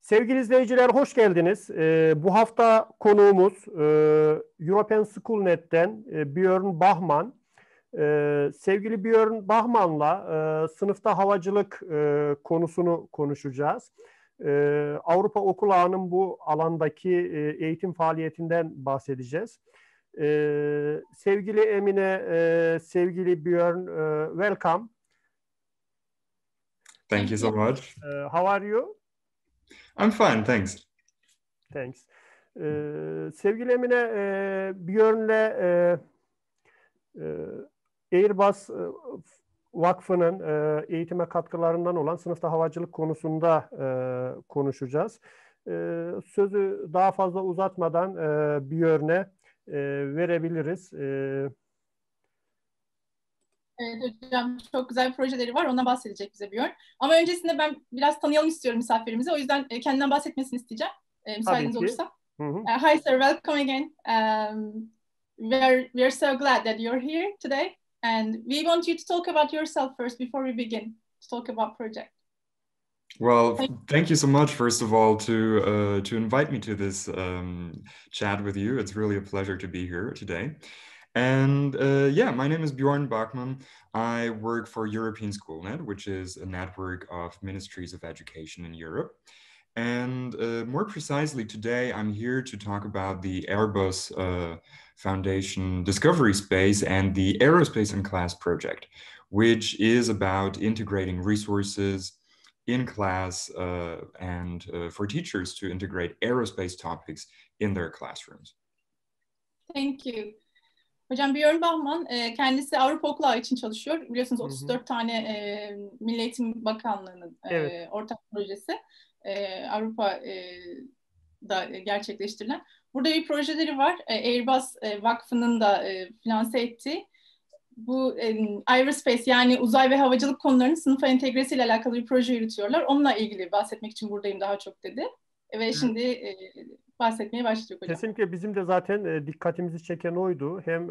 Sevgili izleyiciler, hoş geldiniz. Bu hafta konuğumuz European Schoolnet'ten Björn Bachmann. Sevgili Björn Bachmann'la sınıfta havacılık konusunu konuşacağız. Avrupa okul ağının bu alandaki eğitim faaliyetinden bahsedeceğiz. Sevgili Emine, sevgili Björn, welcome. Thank you so much. How are you? I'm fine, thanks. Thanks. Sevgili Emine, Björn'le Airbus Vakfı'nın eğitime katkılarından olan sınıfta havacılık konusunda konuşacağız. Sözü daha fazla uzatmadan Björn'e verebiliriz. Evet hocam, çok güzel projeleri var. Ondan bahsedecek bize Björn. Ama öncesinde ben biraz tanıyalım istiyorum misafirimizi. O yüzden kendinden bahsetmesini isteyeceğim. Müsaadeniz olursa. Hi sir, welcome again. We are so glad that you're here today. And we want you to talk about yourself first before we begin to talk about project. Well, thank you so much, first of all, to invite me to this chat with you. It's really a pleasure to be here today. And yeah, my name is Björn Bachmann. I work for European Schoolnet, which is a network of ministries of education in Europe. And more precisely today, I'm here to talk about the Airbus Foundation Discovery Space and the Aerospace in Class project, which is about integrating resources in class and for teachers to integrate aerospace topics in their classrooms. Thank you. Hocam Björn Bachmann kendisi Avrupa Okul Ağı için çalışıyor. Biliyorsunuz 34 tane Milli Eğitim Bakanlığı'nın ortak projesi Avrupa'da gerçekleştirilen. Burada bir projeleri var. Airbus Vakfı'nın da finanse ettiği. Bu AEROSPACE yani uzay ve havacılık konularının sınıfa entegresiyle alakalı bir proje yürütüyorlar. Onunla ilgili bahsetmek için buradayım daha çok dedi. Ve şimdi bahsetmeye başlayacak hocam. Kesinlikle bizim de zaten dikkatimizi çeken oydu. Hem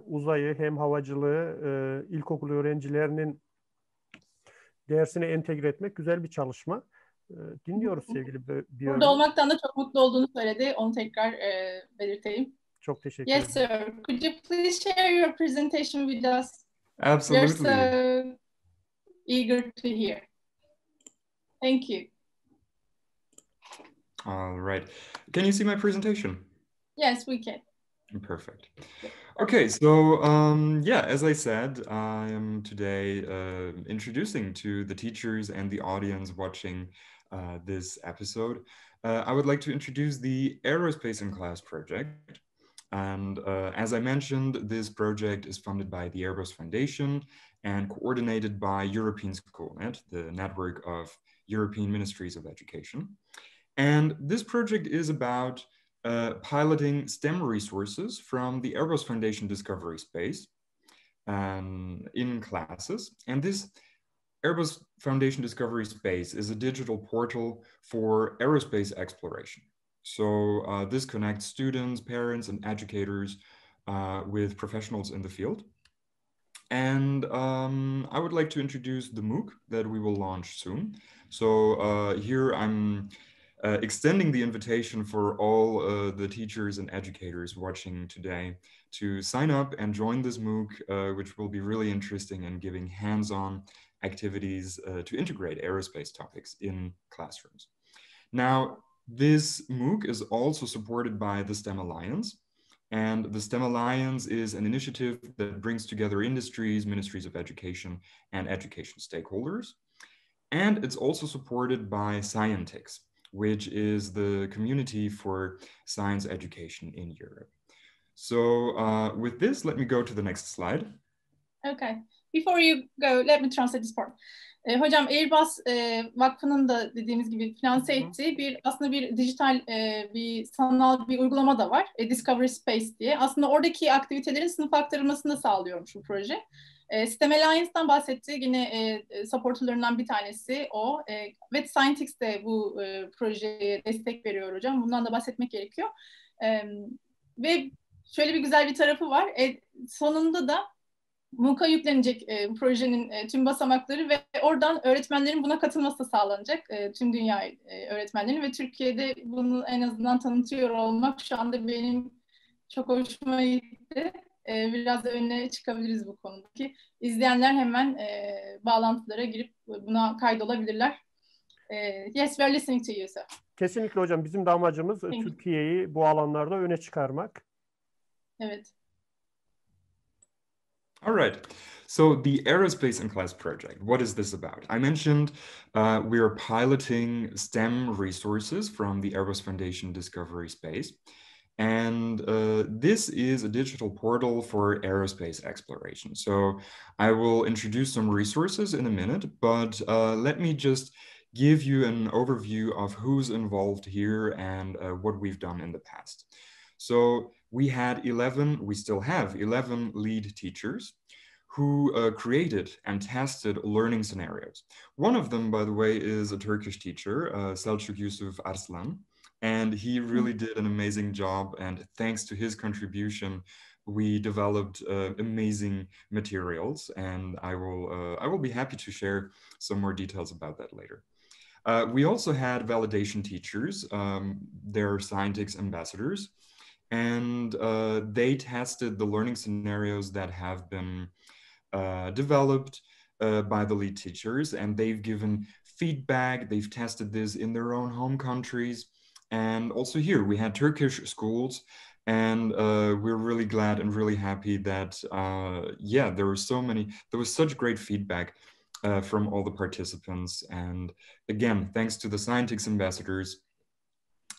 uzayı hem havacılığı ilkokul öğrencilerinin dersine entegre etmek güzel bir çalışma. Dinliyoruz sevgili Björn. Burada olmaktan da çok mutlu olduğunu söyledi. Onu tekrar belirteyim. Çok teşekkür ederim. Yes sir. Could you please share your presentation with us? Absolutely. We're so eager to hear. Thank you. All right. Can you see my presentation? Yes, we can. Perfect. Okay, so yeah, as I said, I am today introducing to the teachers and the audience watching this episode. I would like to introduce the Aerospace in Class project. And as I mentioned, this project is funded by the Airbus Foundation and coordinated by European Schoolnet, the network of European ministries of education. And this project is about piloting STEM resources from the Airbus Foundation Discovery Space in classes. And this Airbus Foundation Discovery Space is a digital portal for aerospace exploration. So this connects students, parents, and educators with professionals in the field. And I would like to introduce the MOOC that we will launch soon. So here I'm extending the invitation for all the teachers and educators watching today to sign up and join this MOOC, which will be really interesting and giving hands-on activities to integrate aerospace topics in classrooms. Now, this MOOC is also supported by the STEM Alliance. And the STEM Alliance is an initiative that brings together industries, ministries of education, and education stakeholders. And it's also supported by Scientix, which is the community for science education in Europe. So with this, let me go to the next slide. Okay. Before you go, let me translate this part. Hocam Airbus Vakfı'nın da dediğimiz gibi finanse ettiği aslında bir dijital bir sanal bir uygulama da var. Discovery Space diye. Aslında oradaki aktivitelerin sınıfa aktarılmasını da sağlıyormuş bu proje. STEM Alliance'dan bahsetti. Yine supporterlarından bir tanesi o. Ve Scientix de bu projeye destek veriyor hocam. Bundan da bahsetmek gerekiyor. Ve şöyle bir güzel bir tarafı var. Sonunda da MOOC'a yüklenecek projenin tüm basamakları ve oradan öğretmenlerin buna katılması da sağlanacak. Tüm dünya öğretmenlerinin ve Türkiye'de bunu en azından tanıtıyor olmak şu anda benim çok hoşuma gitti. Biraz da önüne çıkabiliriz bu konudaki. İzleyenler hemen bağlantılara girip buna kaydolabilirler. Yes, we are listening to you, sir. Kesinlikle hocam. Bizim de amacımız Türkiye'yi bu alanlarda öne çıkarmak. Evet. All right. So the Aerospace in Class project, what is this about? I mentioned we are piloting STEM resources from the Airbus Foundation Discovery Space. And this is a digital portal for aerospace exploration. So I will introduce some resources in a minute, but let me just give you an overview of who's involved here and what we've done in the past. So we still have 11 lead teachers who created and tested learning scenarios. One of them, by the way, is a Turkish teacher, Selçuk Yusuf Arslan, and he really did an amazing job. And thanks to his contribution, we developed amazing materials. And I will be happy to share some more details about that later. We also had validation teachers. They're scientific ambassadors. And they tested the learning scenarios that have been developed by the lead teachers, and they've given feedback. They've tested this in their own home countries. And also here we had Turkish schools, and we're really glad and really happy that, there was such great feedback from all the participants. And again, thanks to the scientific ambassadors,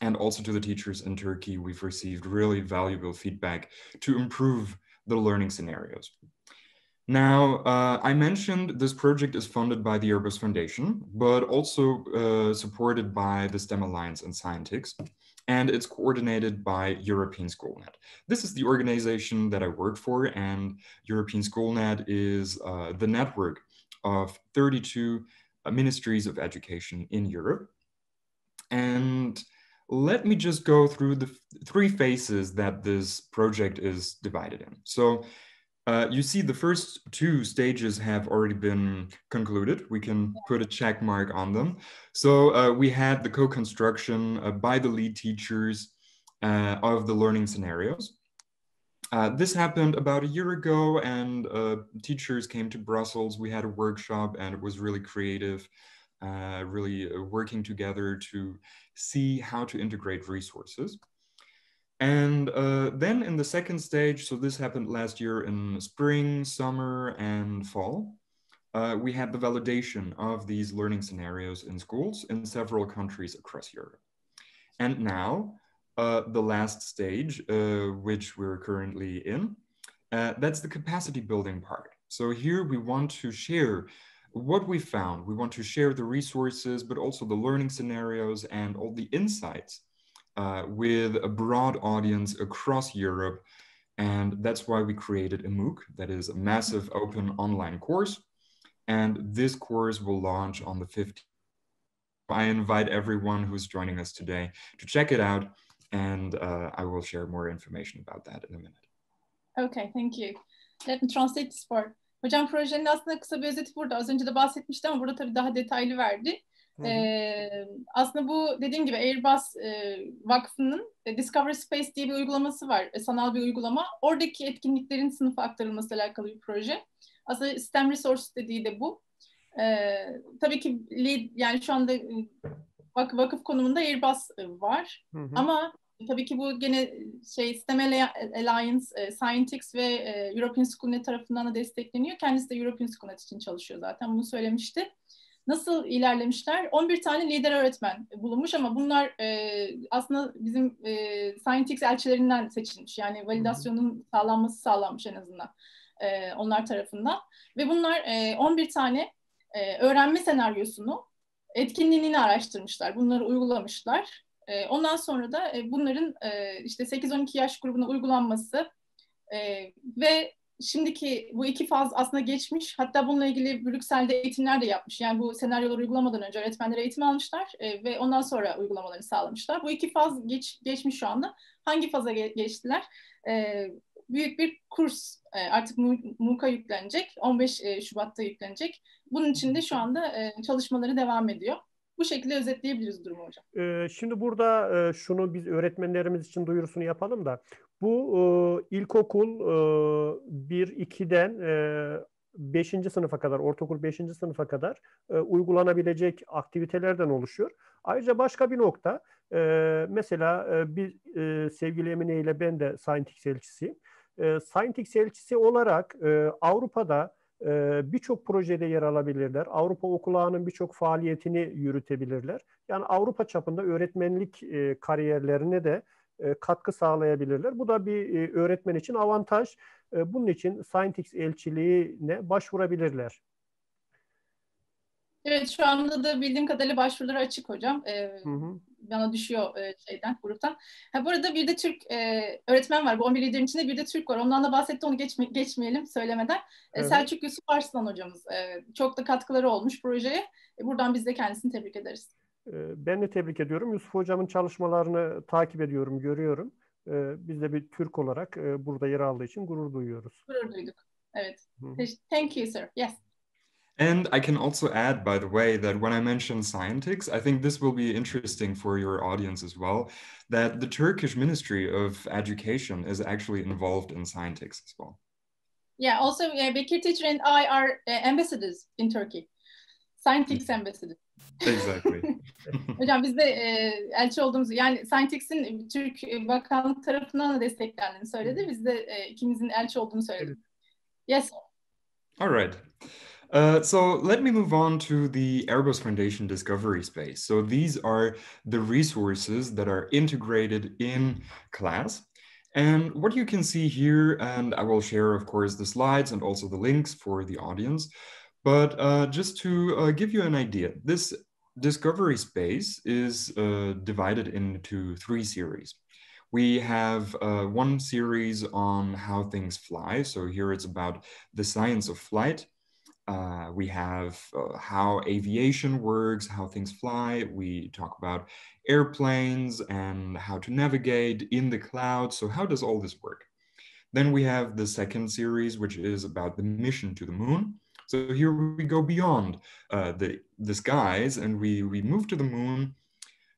and also to the teachers in Turkey, we've received really valuable feedback to improve the learning scenarios. Now, I mentioned this project is funded by the Airbus Foundation, but also supported by the STEM Alliance and Scientics, and it's coordinated by European Schoolnet. This is the organization that I work for, and European Schoolnet is the network of 32 ministries of education in Europe. And let me just go through the three phases that this project is divided in. So you see the first two stages have already been concluded. We can put a check mark on them. So we had the co-construction by the lead teachers of the learning scenarios. This happened about a year ago, and teachers came to Brussels. We had a workshop, and it was really creative, really working together to see how to integrate resources. And then in the second stage, so this happened last year in spring, summer, and fall, we had the validation of these learning scenarios in schools in several countries across Europe. And now, the last stage, which we're currently in, that's the capacity building part. So here we want to share what we found. We want to share the resources, but also the learning scenarios and all the insights with a broad audience across Europe. And that's why we created a MOOC, that is a massive open online course. And this course will launch on the 15th. I invite everyone who's joining us today to check it out, and I will share more information about that in a minute. Okay, thank you. Let me translate this part. Hocam projenin aslında kısa bir özeti burada. Az önce de bahsetmiştim ama burada tabii daha detaylı verdi. Aslında bu dediğim gibi Airbus Vakfı'nın Discovery Space diye bir uygulaması var. Sanal bir uygulama. Oradaki etkinliklerin sınıfa aktarılması alakalı bir proje. Aslında STEM Resource dediği de bu. Tabii ki lead, yani şu anda vakıf konumunda Airbus var. Ama tabii ki bu gene STEM Alliance, Scientics ve European Schoolnet tarafından da destekleniyor. Kendisi de European Schoolnet için çalışıyor zaten. Bunu söylemişti. Nasıl ilerlemişler? 11 tane lider öğretmen bulunmuş ama bunlar aslında bizim Scientics elçilerinden seçilmiş. Yani validasyonun sağlanmış en azından onlar tarafından. Ve bunlar 11 tane öğrenme senaryosunu, etkinliğini araştırmışlar. Bunları uygulamışlar. Ondan sonra da bunların işte 8-12 yaş grubuna uygulanması ve şimdiki bu iki faz aslında geçmiş. Hatta bununla ilgili Brüksel'de eğitimler de yapmış. Yani bu senaryoları uygulamadan önce öğretmenlere eğitim almışlar ve ondan sonra uygulamalarını sağlamışlar. Bu iki faz geçmiş şu anda. Hangi faza geçtiler? büyük bir kurs artık MOOC'a yüklenecek. 15 Şubat'ta yüklenecek. Bunun için de şu anda çalışmaları devam ediyor. Bu şekilde özetleyebiliriz durumu hocam. Şimdi burada şunu biz öğretmenlerimiz için duyurusunu yapalım da bu ilkokul 1-2'den 5. sınıfa kadar, ortaokul 5. sınıfa kadar uygulanabilecek aktivitelerden oluşuyor. Ayrıca başka bir nokta, mesela sevgili Emine ile ben de Scientix elçisiyim. Scientix elçisi olarak Avrupa'da birçok projede yer alabilirler. Avrupa Okul Ağı'nın birçok faaliyetini yürütebilirler. Yani Avrupa çapında öğretmenlik kariyerlerine de katkı sağlayabilirler. Bu da bir öğretmen için avantaj. Bunun için Scientix elçiliğine başvurabilirler. Evet, şu anda da bildiğim kadarıyla başvuruları açık hocam. Hı. Bana düşüyor gruptan. Bu arada bir de Türk öğretmen var. Bu 11 liderin içinde bir de Türk var. Ondan da bahsetti, onu geçmeyelim söylemeden. Evet. Selçuk Yusuf Arslan hocamız. Çok da katkıları olmuş projeye. Buradan biz de kendisini tebrik ederiz. Ben de tebrik ediyorum. Yusuf hocamın çalışmalarını takip ediyorum, görüyorum. Biz de bir Türk olarak burada yer aldığı için gurur duyuyoruz. Gurur duyduk. Evet. Thank you, sir. Yes. And I can also add, by the way, that when I mentioned Scientix, I think this will be interesting for your audience as well, that the Turkish Ministry of Education is actually involved in Scientix as well. Yeah, also Bekir teacher and I are ambassadors in Turkey. Scientix ambassadors. Exactly. Hocam biz de elçi olduğumuzu, yani Scientix'in Türk Bakanlık tarafından da desteklendiğini söyledi. Biz de ikimizin elçi olduğunu söyledik. Yes. All right. So let me move on to the Airbus Foundation Discovery Space. So these are the resources that are integrated in class. And what you can see here, and I will share, of course, the slides and also the links for the audience. But just to give you an idea, this Discovery Space is divided into 3 series. We have one series on how things fly. So here it's about the science of flight. We have how aviation works, how things fly. We talk about airplanes and how to navigate in the cloud. So how does all this work? Then we have the second series, which is about the mission to the moon. So here we go beyond the skies and we move to the moon.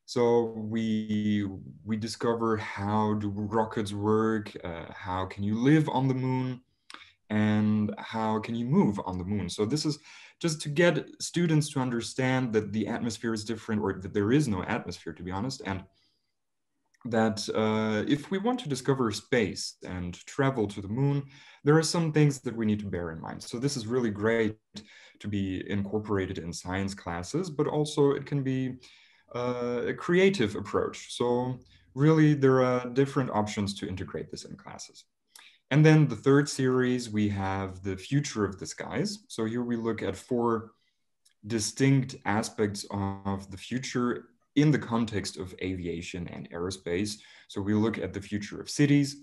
So we discover how do rockets work, how can you live on the moon, and how can you move on the moon. So this is just to get students to understand that the atmosphere is different, or that there is no atmosphere, to be honest, and that if we want to discover space and travel to the moon, there are some things that we need to bear in mind. So this is really great to be incorporated in science classes, but also it can be a creative approach. So really there are different options to integrate this in classes. And then the third series, we have the future of the skies. So here we look at 4 distinct aspects of the future in the context of aviation and aerospace. So we look at the future of cities,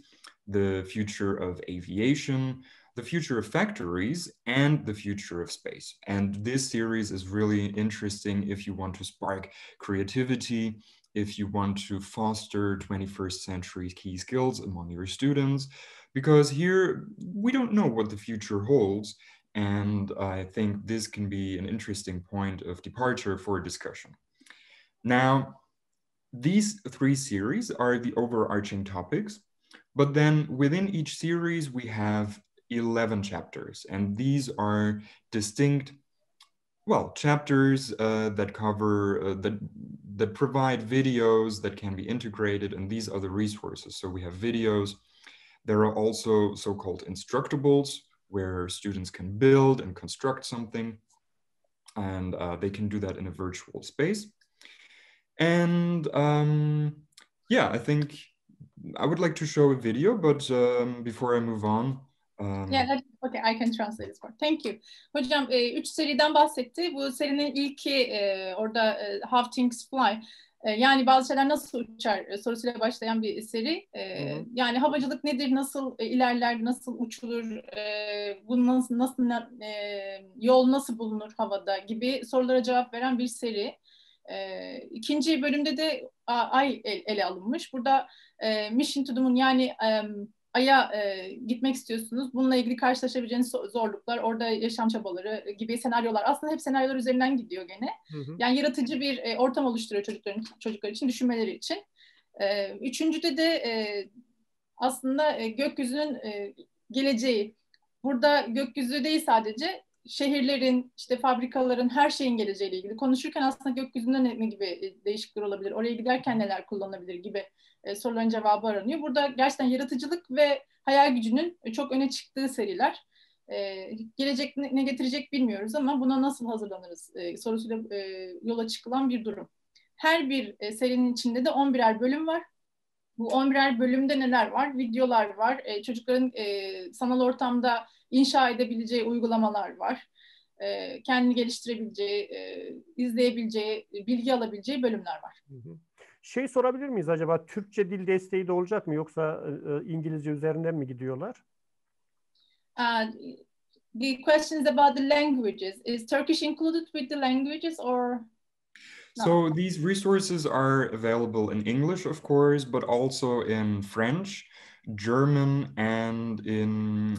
the future of aviation, the future of factories, and the future of space. And this series is really interesting if you want to spark creativity, if you want to foster 21st century key skills among your students, because here we don't know what the future holds. And I think this can be an interesting point of departure for discussion. Now, these 3 series are the overarching topics, but then within each series we have 11 chapters, and these are distinct, chapters that cover, that provide videos that can be integrated, and these are the resources. So we have videos. There are also so-called instructables, where students can build and construct something, and they can do that in a virtual space. And I think I would like to show a video, but before I move on. Okay, I can translate this part. Thank you. Hocam 3 seriden bahsetti. Bu serinin ilki orada How Things Fly. Yani bazı şeyler nasıl uçar sorusuyla başlayan bir seri. Yani havacılık nedir, nasıl ilerler, nasıl uçulur, bu nasıl yol nasıl bulunur havada gibi sorulara cevap veren bir seri. İkinci bölümde de Ay ele alınmış. Burada Mission to the Moon, yani Ay'a gitmek istiyorsunuz. Bununla ilgili karşılaşabileceğiniz zorluklar, orada yaşam çabaları gibi senaryolar. Aslında hep senaryolar üzerinden gidiyor gene. Yani yaratıcı bir ortam oluşturuyor çocuklar için, düşünmeleri için. Üçüncüde de aslında gökyüzünün geleceği. Burada gökyüzü değil sadece, şehirlerin, işte fabrikaların, her şeyin geleceğiyle ilgili konuşurken aslında gökyüzünde ne gibi değişiklikler olabilir, oraya giderken neler kullanılabilir gibi soruların cevabı aranıyor. Burada gerçekten yaratıcılık ve hayal gücünün çok öne çıktığı seriler. Gelecek ne getirecek bilmiyoruz ama buna nasıl hazırlanırız sorusuyla yola çıkılan bir durum. Her bir serinin içinde de 11'er bölüm var. Bu 11'er bölümde neler var? Videolar var. Çocukların sanal ortamda inşa edebileceği uygulamalar var. Kendini geliştirebileceği, izleyebileceği, bilgi alabileceği bölümler var. Şey sorabilir miyiz acaba? Türkçe dil desteği de olacak mı? Yoksa İngilizce üzerinden mi gidiyorlar? The question is about the languages. Is Turkish included with the languages or... No. So these resources are available in English, of course, but also in French, German, and in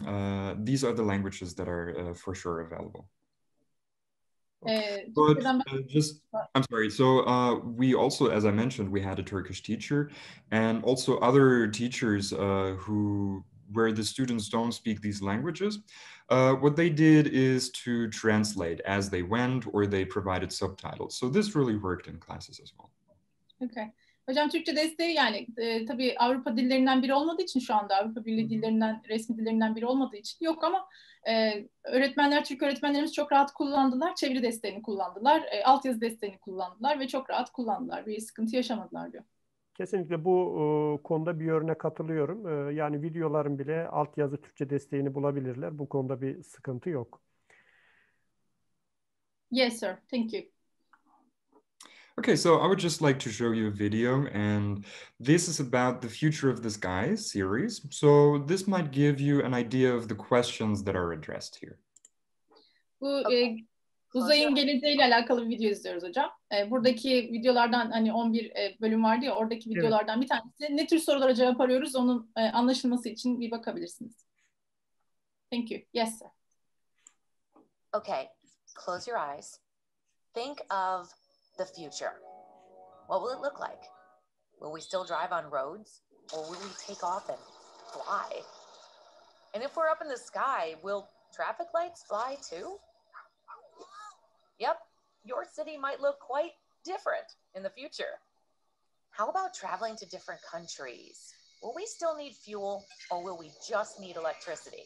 these are the languages that are for sure available. But I'm sorry. So we also, as I mentioned, we had a Turkish teacher and also other teachers where the students don't speak these languages. What they did is to translate as they went, or they provided subtitles. So this really worked in classes as well. Okay. Hocam Türkçe desteği yani tabii Avrupa dillerinden biri olmadığı için, şu anda Avrupa Birliği dillerinden, resmi dillerinden biri olmadığı için yok ama Türk öğretmenlerimiz çok rahat kullandılar. Çeviri desteğini kullandılar, altyazı desteğini kullandılar ve çok rahat kullandılar. Bir sıkıntı yaşamadılar diyor. Kesinlikle bu konuda Björn'e katılıyorum. Yani videoların bile altyazı Türkçe desteğini bulabilirler. Bu konuda bir sıkıntı yok. Yes, sir. Thank you. Okay, so I would just like to show you a video, and this is about the Future of the Sky series. So this might give you an idea of the questions that are addressed here. Bu Uzay'ın geleceğiyle alakalı bir video izliyoruz hocam. Buradaki videolardan, hani 11 bölüm vardı ya, oradaki videolardan bir tanesi. Ne tür sorulara cevap arıyoruz, onun anlaşılması için bir bakabilirsiniz. Thank you. Yes, sir. Okay, close your eyes. Think of the future. What will it look like? Will we still drive on roads, or will we take off and fly? And if we're up in the sky, will traffic lights fly too? Yep, your city might look quite different in the future. How about traveling to different countries? Will we still need fuel, or will we just need electricity?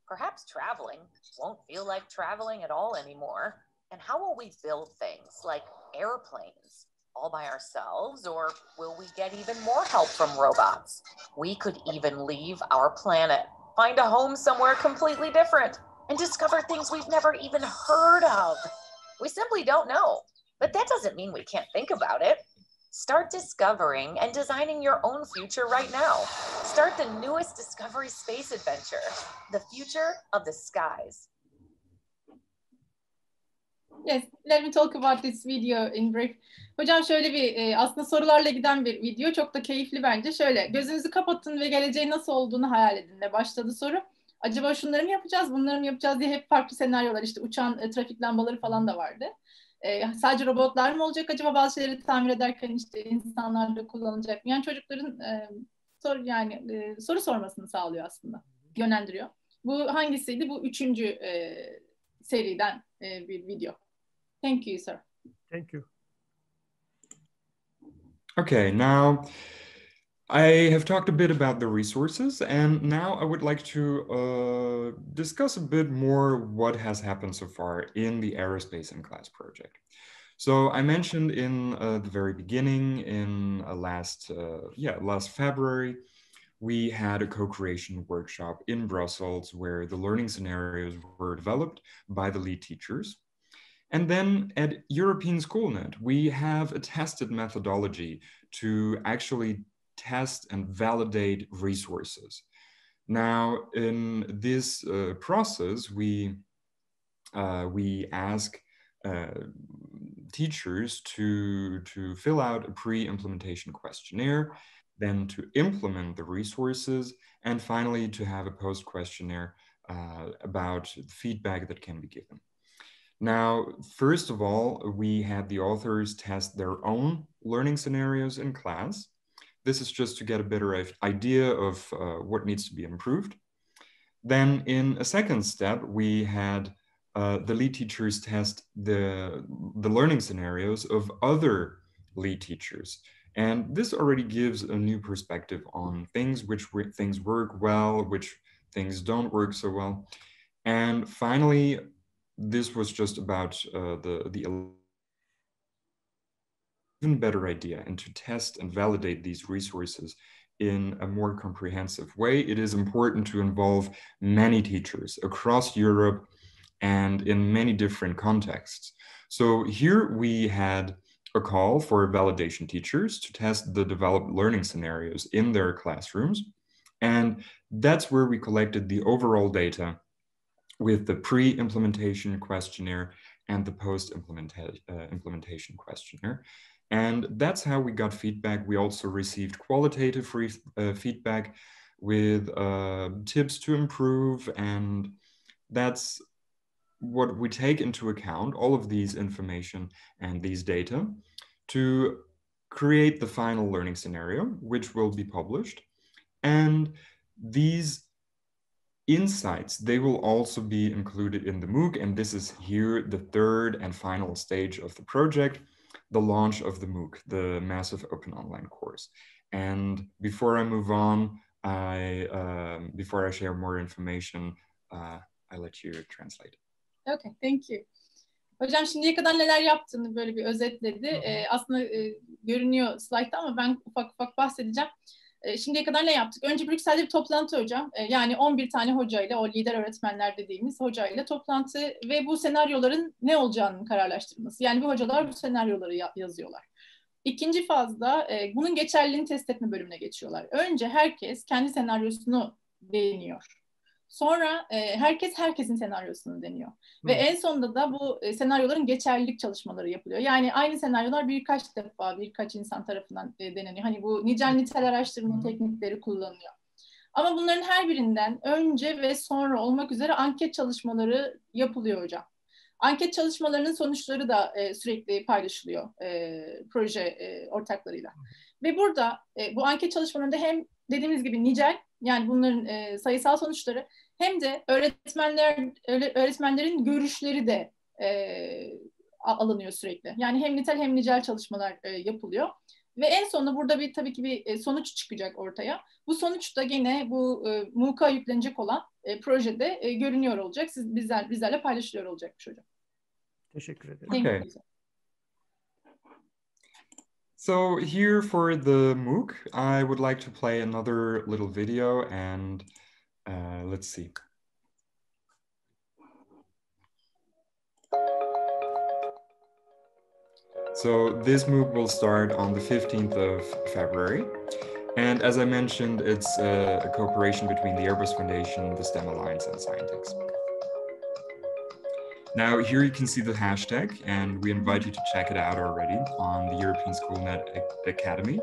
Perhaps traveling won't feel like traveling at all anymore. And how will we build things like airplanes all by ourselves, or will we get even more help from robots? We could even leave our planet, find a home somewhere completely different, and discover things we've never even heard of. We simply don't know, but that doesn't mean we can't think about it. Start discovering and designing your own future right now. Start the newest Discovery space adventure, the future of the skies. Yes, let me talk about this video in brief. Hocam şöyle bir aslında sorularla giden bir video. Çok da keyifli bence. Şöyle, gözünüzü kapatın ve geleceğin nasıl olduğunu hayal edin de başladı soru. Acaba şunları mı yapacağız, bunları mı yapacağız diye hep farklı senaryolar, işte uçan trafik lambaları falan da vardı. Sadece robotlar mı olacak acaba, bazı şeyleri tamir ederken işte insanlar da kullanılacak mı? Yani çocukların soru sormasını sağlıyor aslında, yönlendiriyor. Bu hangisiydi? Bu 3. seriden bir video. Thank you, sir. Thank you. Okay, now I have talked a bit about the resources, and now I would like to discuss a bit more what has happened so far in the Aerospace in Class project. So I mentioned in the very beginning, in last February, we had a co-creation workshop in Brussels where the learning scenarios were developed by the lead teachers. And then at European Schoolnet, we have a tested methodology to actually test and validate resources. Now, in this process, we ask teachers to fill out a pre-implementation questionnaire then to implement the resources, and finally to have a post-questionnaire about feedback that can be given. Now, first of all, we had the authors test their own learning scenarios in class. This is just to get a better idea of what needs to be improved. Then in a second step, we had the lead teachers test the learning scenarios of other lead teachers. And this already gives a new perspective on things, which things work well, which things don't work so well. And finally, this was just about the even better idea, and to test and validate these resources in a more comprehensive way. It is important to involve many teachers across Europe and in many different contexts. So here we had a call for validation teachers to test the developed learning scenarios in their classrooms. And that's where we collected the overall data with the pre-implementation questionnaire and the post-implementation questionnaire. And that's how we got feedback. We also received qualitative feedback with tips to improve. And that's what we take into account, all of these information and these data, to create the final learning scenario, which will be published. And these insights, they will also be included in the MOOC. And this is here the third and final stage of the project, the launch of the MOOC, the Massive Open Online Course. And before I move on, before I share more information, I let you translate. Okay, thank you. Hocam şimdiye kadar neler yaptığını böyle bir özetledi. Aslında görünüyor slaytta ama ben ufak ufak bahsedeceğim. Şimdiye kadar ne yaptık? Önce Brüksel'de bir toplantı hocam. Yani 11 tane hocayla, o lider öğretmenler dediğimiz hocayla toplantı ve bu senaryoların ne olacağının kararlaştırılması. Yani bu hocalar bu senaryoları yazıyorlar. İkinci fazda bunun geçerliliğini test etme bölümüne geçiyorlar. Önce herkes kendi senaryosunu deniyor. Sonra herkesin senaryosunu deniyor. Ve en sonunda da bu senaryoların geçerlilik çalışmaları yapılıyor. Yani aynı senaryolar birkaç defa birkaç insan tarafından deneniyor. Hani bu nicel araştırma teknikleri kullanılıyor. Ama bunların her birinden önce ve sonra olmak üzere anket çalışmaları yapılıyor hocam. Anket çalışmalarının sonuçları da sürekli paylaşılıyor proje ortaklarıyla. Ve burada bu anket çalışmalarında hem dediğimiz gibi nicel, yani bunların sayısal sonuçları, hem de öğretmenlerin görüşleri de alınıyor sürekli. Yani hem nitel hem nicel çalışmalar yapılıyor. Ve en sonunda burada tabii ki bir sonuç çıkacak ortaya. Bu sonuç da gene bu MOOC'a yüklenecek olan projede görünüyor olacak. Bizlerle paylaşılıyor olacakmış hocam. Teşekkür ederim. Okay. So here for the MOOC, I would like to play another little video, and let's see. So this MOOC will start on the 15th of February. And as I mentioned, it's a cooperation between the Airbus Foundation, the STEM Alliance, and Scientix. Now here you can see the hashtag, and we invite you to check it out already on the European Schoolnet Academy.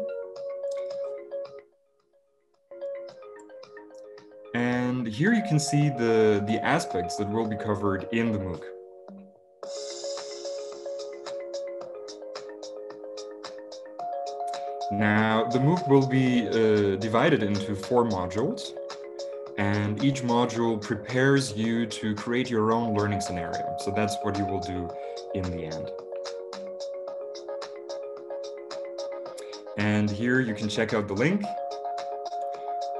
And here you can see the aspects that will be covered in the MOOC. Now, the MOOC will be divided into 4 modules, and each module prepares you to create your own learning scenario. So that's what you will do in the end. And here you can check out the link.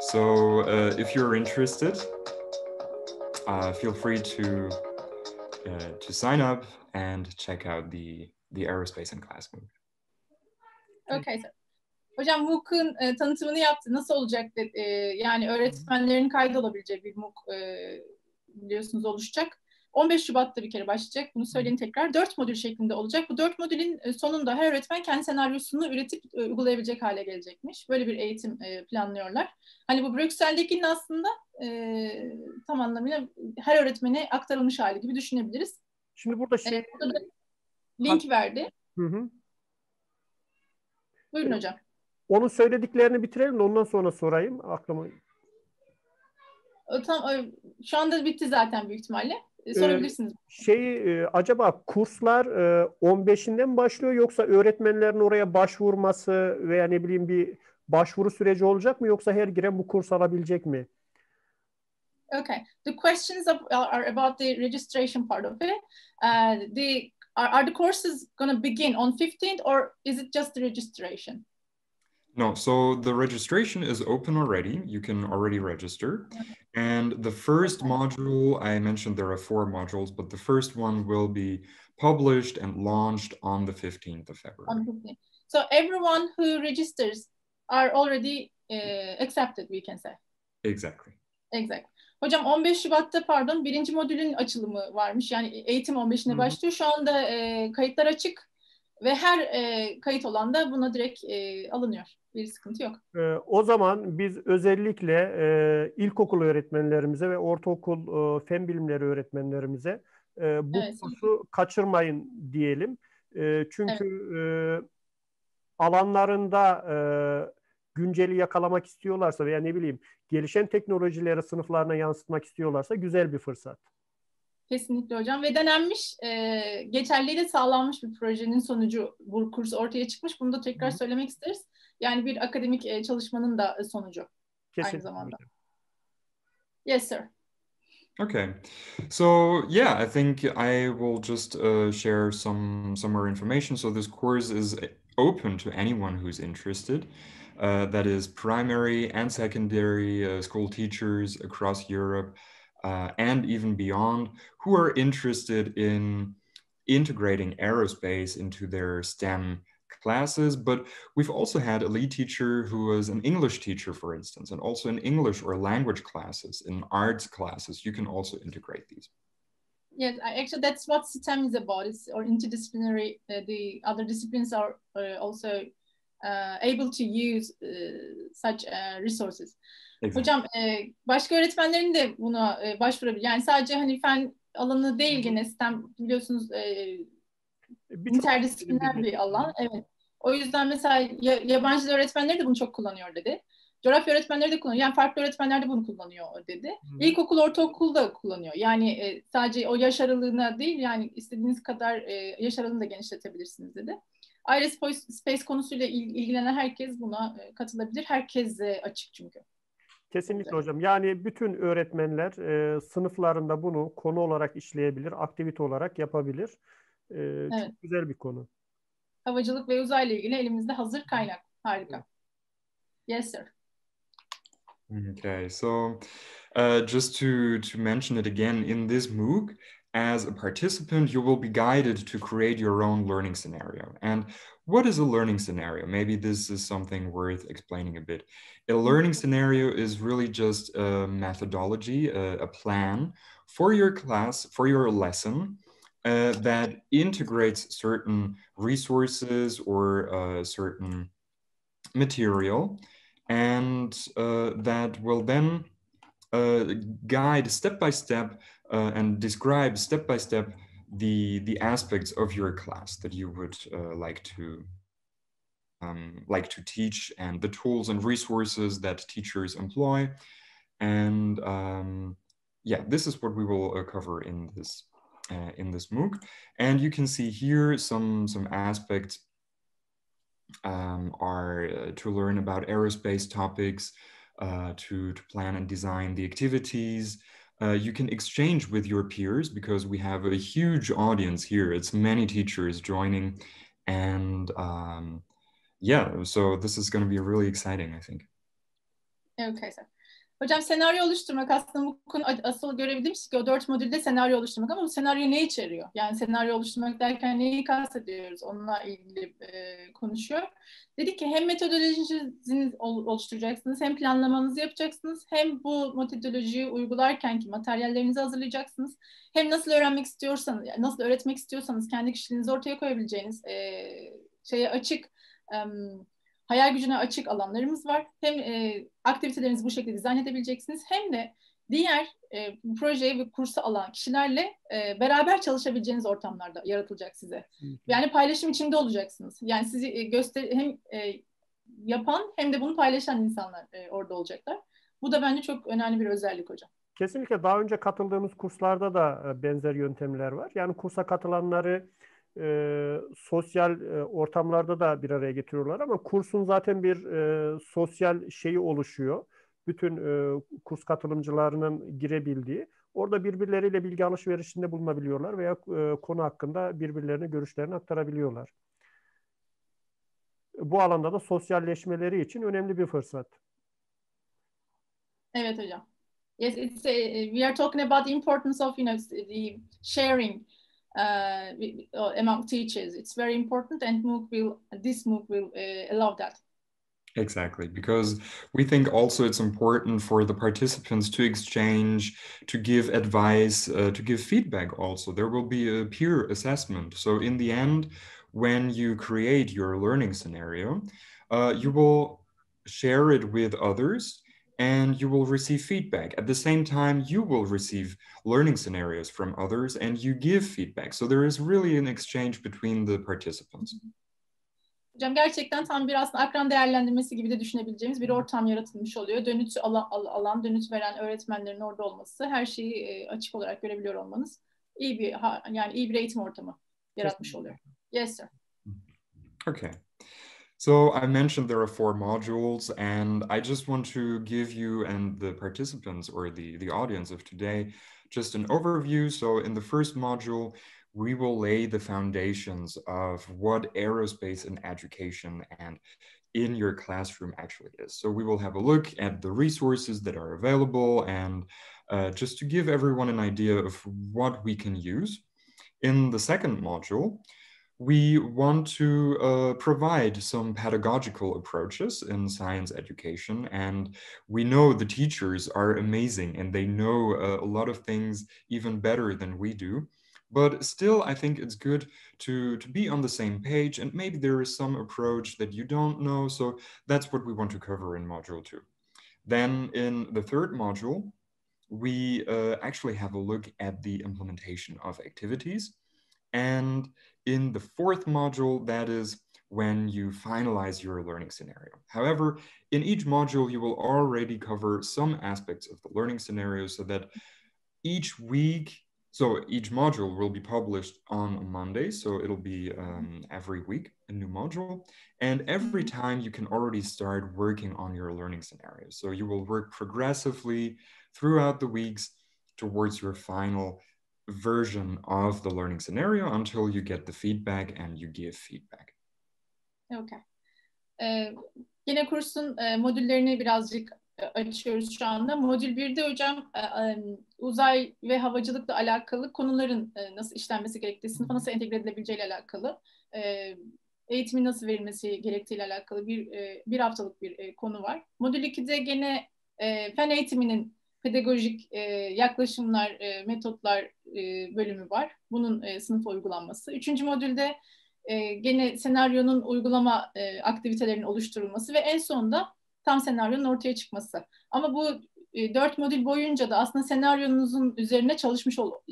So if you're interested, feel free to sign up and check out the Aerospace in Class MOOC. Okay, so. Hocam MOOC'un tanıtımını yaptı. Nasıl olacak? Yani öğretmenlerin kaydı olabileceği bir MOOC biliyorsunuz oluşacak. 15 Şubat'ta bir kere başlayacak. Bunu söyleyeyim tekrar. 4 modül şeklinde olacak. Bu 4 modülün sonunda her öğretmen kendi senaryosunu üretip uygulayabilecek hale gelecekmiş. Böyle bir eğitim planlıyorlar. Hani bu Brüksel'dekinin aslında tam anlamıyla her öğretmene aktarılmış hali gibi düşünebiliriz. Şimdi burada burada link verdi. Hı. Buyurun hocam. Onun söylediklerini bitirelim de ondan sonra sorayım. Aklıma. Tamam, şu anda bitti zaten büyük ihtimalle. Sorabilirsiniz. Acaba kurslar 15'inden başlıyor yoksa öğretmenlerin oraya başvurması veya ne bileyim bir başvuru süreci olacak mı yoksa her giren bu kurs alabilecek mi? Okay. The questions are about the registration part of it. Are the courses going to begin on 15th or is it just the registration? No, so the registration is open already. You can already register. And the first module, I mentioned there are 4 modules, but the first one will be published and launched on the 15th of February. On 15th. So everyone who registers are already accepted, we can say. Exactly. Exactly. Hocam 15 Şubat'ta pardon birinci modülün açılımı varmış. Yani eğitim 15'ine başlıyor. Şu anda kayıtlar açık ve her kayıt olan da buna direkt alınıyor. Bir sıkıntı yok. O zaman biz özellikle ilkokul öğretmenlerimize ve ortaokul fen bilimleri öğretmenlerimize bu kursu kaçırmayın diyelim. Çünkü alanlarında günceli yakalamak istiyorlarsa veya ne bileyim gelişen teknolojileri sınıflarına yansıtmak istiyorlarsa güzel bir fırsat. Kesinlikle hocam ve denenmiş, geçerliliği de sağlanmış bir projenin sonucu bu kurs ortaya çıkmış. Bunu da tekrar söylemek isteriz. Yani bir akademik çalışmanın da sonucu aynı zamanda. Yes, sir. Okay, so yeah, I think I will just share some more information. So this course is open to anyone who's interested. That is primary and secondary school teachers across Europe and even beyond who are interested in integrating aerospace into their STEM classes. But we've also had a lead teacher who was an English teacher, for instance, and also in English or language classes, in arts classes. You can also integrate these. Yes, actually that's what STEM is about. It's or interdisciplinary. The other disciplines are also able to use such resources. Exactly. Hocam başka öğretmenlerin de buna başvurabilir. Yani sadece hani fen alanı değil gene STEM biliyorsunuz interdisipliner bir alan. Evet. O yüzden mesela yabancı öğretmenleri de bunu çok kullanıyor dedi. Coğrafya öğretmenleri de kullanıyor. Yani farklı öğretmenler de bunu kullanıyor dedi. İlkokul, ortaokul da kullanıyor. Yani sadece o yaş aralığına değil yani istediğiniz kadar yaş aralığını da genişletebilirsiniz dedi. Aerospace konusuyla ilgilenen herkes buna katılabilir. Herkese açık çünkü. Kesinlikle hocam. Yani bütün öğretmenler sınıflarında bunu konu olarak işleyebilir, aktivite olarak yapabilir. Evet. Çok güzel bir konu. Havacılık ve uzayla ilgili elimizde hazır kaynak. Harika. Yes, sir. Okay, so just to mention it again, in this MOOC, as a participant, you will be guided to create your own learning scenario. And what is a learning scenario? Maybe this is something worth explaining a bit. A learning scenario is really just a methodology, a plan for your class, for your lesson, that integrates certain resources or certain material, and that will then guide step by step and describe step by step the aspects of your class that you would like to teach, and the tools and resources that teachers employ. And yeah, this is what we will cover in this MOOC. And you can see here some aspects are to learn about aerospace topics, to plan and design the activities. You can exchange with your peers because we have a huge audience here. It's many teachers joining, and yeah, so this is going to be really exciting, I think. Okay, sir. Hocam senaryo oluşturmak aslında bu konu asıl görevi demiş ki o 4 modülde senaryo oluşturmak, ama bu senaryo ne içeriyor? Yani senaryo oluşturmak derken neyi kastediyoruz? Onunla ilgili konuşuyor. Dedi ki hem metodolojinizi oluşturacaksınız, hem planlamanızı yapacaksınız, hem bu metodolojiyi uygularken ki materyallerinizi hazırlayacaksınız, hem nasıl öğrenmek istiyorsanız, yani nasıl öğretmek istiyorsanız kendi kişiliğinizi ortaya koyabileceğiniz şeye açık, hayal gücüne açık alanlarımız var. Hem aktivitelerinizi bu şekilde dizayn edebileceksiniz, hem de diğer projeyi ve kursu alan kişilerle beraber çalışabileceğiniz ortamlarda yaratılacak size. Yani paylaşım içinde olacaksınız. Yani sizi hem yapan hem de bunu paylaşan insanlar orada olacaklar. Bu da bence çok önemli bir özellik hocam. Kesinlikle daha önce katıldığımız kurslarda da benzer yöntemler var. Yani kursa katılanları sosyal ortamlarda da bir araya getiriyorlar ama kursun zaten bir sosyal şeyi oluşuyor. Bütün kurs katılımcılarının girebildiği. Orada birbirleriyle bilgi alışverişinde bulunabiliyorlar veya konu hakkında birbirlerine görüşlerini aktarabiliyorlar. Bu alanda da sosyalleşmeleri için önemli bir fırsat. Evet hocam. Yes, we are talking about the importance of the sharing among teachers. It's very important, and this MOOC will allow that. Exactly, because we think also it's important for the participants to exchange, to give advice, to give feedback also. There will be a peer assessment. So in the end, when you create your learning scenario, you will share it with others and you will receive feedback. At the same time, you will receive learning scenarios from others and you give feedback. So there is really an exchange between the participants. Hocam gerçekten tam bir aslında akran değerlendirmesi gibi de düşünebileceğimiz bir ortam yaratılmış oluyor. Dönüt alan, dönüt veren öğretmenlerin orada olması, her şeyi açık olarak görebiliyor olmanız iyi bir eğitim ortamı yaratmış oluyor. Yes, sir. Okay. So I mentioned there are 4 modules, and I just want to give you and the participants or the audience of today just an overview. So in the first module, we will lay the foundations of what aerospace in education and in your classroom actually is. So we will have a look at the resources that are available and just to give everyone an idea of what we can use. In the second module, we want to provide some pedagogical approaches in science education, and we know the teachers are amazing and they know a lot of things even better than we do. But still, I think it's good to be on the same page, and maybe there is some approach that you don't know. So that's what we want to cover in module 2. Then in the third module, we actually have a look at the implementation of activities. And in the fourth module, that is when you finalize your learning scenario. However, in each module, you will already cover some aspects of the learning scenario so that each week, so each module will be published on Monday. So it'll be every week, a new module. And every time you can already start working on your learning scenario. So you will work progressively throughout the weeks towards your final version of the learning scenario until you get the feedback and you give feedback. Okay. Yine kursun modüllerini birazcık açıyoruz şu anda. Modül 1'de hocam uzay ve havacılıkla alakalı konuların nasıl işlenmesi gerektiği, sınıfa nasıl entegre edilebileceğiyle alakalı, eğitimin nasıl verilmesi gerektiğiyle alakalı bir haftalık bir konu var. Modül 2'de gene fen eğitiminin pedagojik yaklaşımlar, metotlar bölümü var. Bunun sınıfa uygulanması. 3. modülde gene senaryonun uygulama aktivitelerinin oluşturulması ve en sonunda tam senaryonun ortaya çıkması. Ama bu 4 modül boyunca da aslında senaryonunuzun üzerine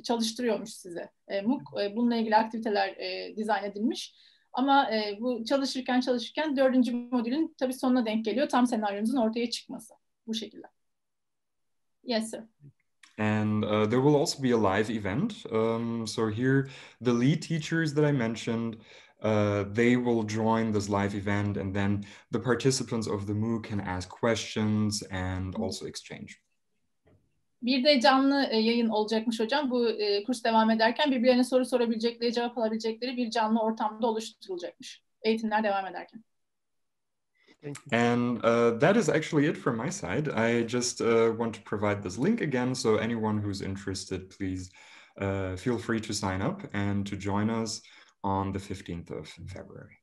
çalıştırıyormuş size. MOOC bununla ilgili aktiviteler dizayn edilmiş. Ama bu çalışırken 4. modülün tabii sonuna denk geliyor. Tam senaryonuzun ortaya çıkması. Bu şekilde. Yes, sir. And there will also be a live event. So here, the lead teachers that I mentioned, they will join this live event, and then the participants of the MOOC can ask questions and also exchange. Bir de canlı yayın olacakmış hocam. Bu kurs devam ederken birbirlerine soru sorabilecekleri, cevap alabilecekleri bir canlı ortamda oluşturulacakmış. Eğitimler devam ederken. And that is actually it from my side. I just want to provide this link again, so anyone who's interested, please feel free to sign up and to join us on the 15th of February.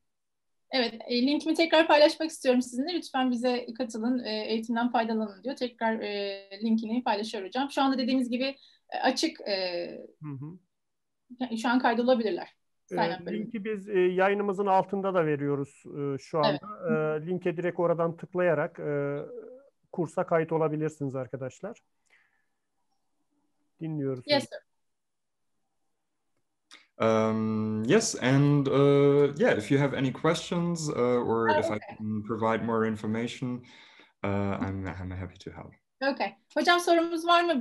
Evet, linkimi tekrar paylaşmak istiyorum sizinle. Lütfen bize katılın, eğitimden faydalanın diyor. Tekrar linkini paylaşıyor hocam. Şu anda dediğimiz gibi açık, şu an kaydolabilirler. Linki biz yayınımızın altında da veriyoruz şu anda. Evet. Linke direkt oradan tıklayarak kursa kayıt olabilirsiniz arkadaşlar. Dinliyoruz. Yes, sir. Yes, and yeah, if you have any questions or if I can provide more information, I'm happy to help. Okay. Hocam sorumuz var mı?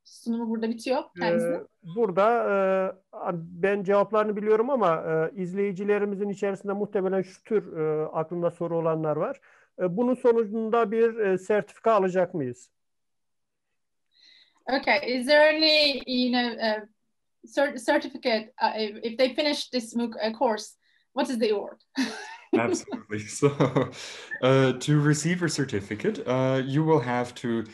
Sunumu burada bitiyor kendisinin. Burada ben cevaplarını biliyorum ama izleyicilerimizin içerisinde muhtemelen şu tür aklında soru olanlar var. Bunun sonucunda bir sertifika alacak mıyız? Okay. Is there any, certificate if they finish this MOOC course? What is the award? Absolutely. So, to receive a certificate, you will have to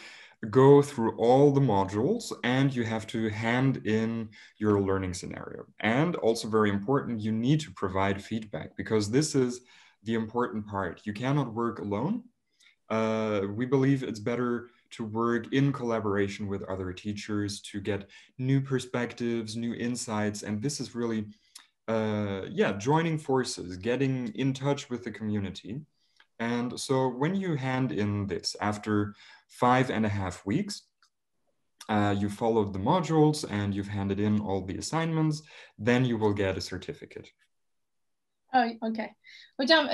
go through all the modules and you have to hand in your learning scenario. And also very important, you need to provide feedback because this is the important part. You cannot work alone. We believe it's better to work in collaboration with other teachers to get new perspectives, new insights. And this is really, joining forces, getting in touch with the community. And so when you hand in this after 5.5 weeks, you followed the modules and you've handed in all the assignments, then you will get a certificate. Okay. Hocam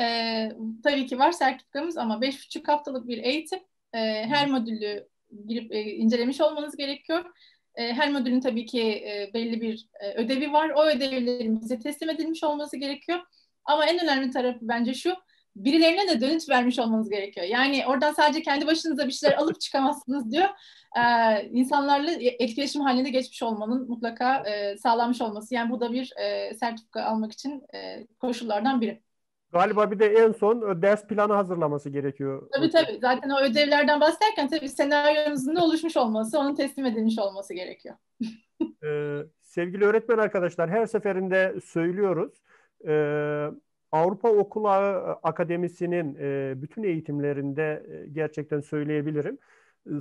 tabii ki var sertifikamız ama 5,5 haftalık bir eğitim. Her modülü girip incelemiş olmanız gerekiyor. Her modülün tabii ki belli bir ödevi var. O ödevlerin bize teslim edilmiş olması gerekiyor. Ama en önemli tarafı bence şu, birilerine de dönüt vermiş olmanız gerekiyor. Yani oradan sadece kendi başınıza bir şeyler alıp çıkamazsınız diyor. İnsanlarla etkileşim halinde geçmiş olmanın mutlaka sağlanmış olması. Yani bu da bir sertifika almak için koşullardan biri. Galiba bir de en son ders planı hazırlaması gerekiyor. Tabii. Zaten o ödevlerden bahsederken tabii senaryonuzun da oluşmuş olması, onun teslim edilmiş olması gerekiyor. Sevgili öğretmen arkadaşlar, her seferinde söylüyoruz. Avrupa Okulağı Akademisi'nin bütün eğitimlerinde gerçekten söyleyebilirim.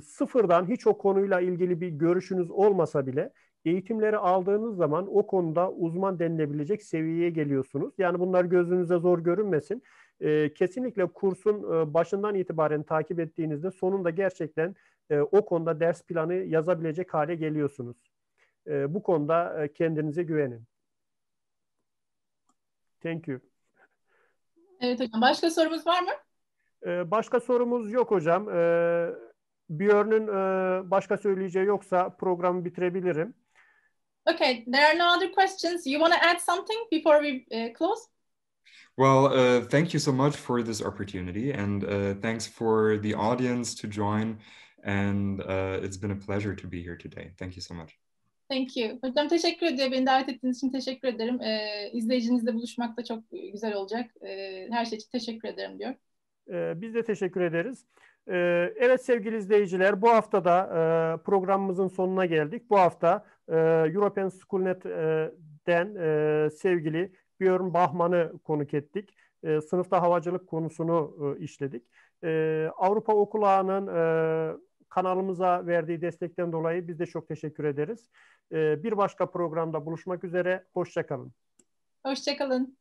Sıfırdan hiç o konuyla ilgili bir görüşünüz olmasa bile eğitimleri aldığınız zaman o konuda uzman denilebilecek seviyeye geliyorsunuz. Yani bunlar gözünüze zor görünmesin. Kesinlikle kursun başından itibaren takip ettiğinizde sonunda gerçekten o konuda ders planı yazabilecek hale geliyorsunuz. Bu konuda kendinize güvenin. Thank you. Evet hocam. Başka sorumuz var mı? Başka sorumuz yok hocam. Björn'ün başka söyleyeceği yoksa programı bitirebilirim. Okay, there are no other questions. You want to add something before we close? Well, thank you so much for this opportunity and thanks for the audience to join. And it's been a pleasure to be here today. Thank you so much. Thank you. Hocam teşekkür ediyorum. Beni davet ettiğiniz için teşekkür ederim. İzleyicinizle buluşmak da çok güzel olacak. Her şey için teşekkür ederim diyor. Biz de teşekkür ederiz. Evet sevgili izleyiciler, bu hafta da programımızın sonuna geldik. Bu hafta European Schoolnet'den sevgili Björn Bachmann'ı konuk ettik. Sınıfta havacılık konusunu işledik. Avrupa Okulağı'nın kanalımıza verdiği destekten dolayı biz de çok teşekkür ederiz. Bir başka programda buluşmak üzere. Hoşça kalın. Hoşça kalın.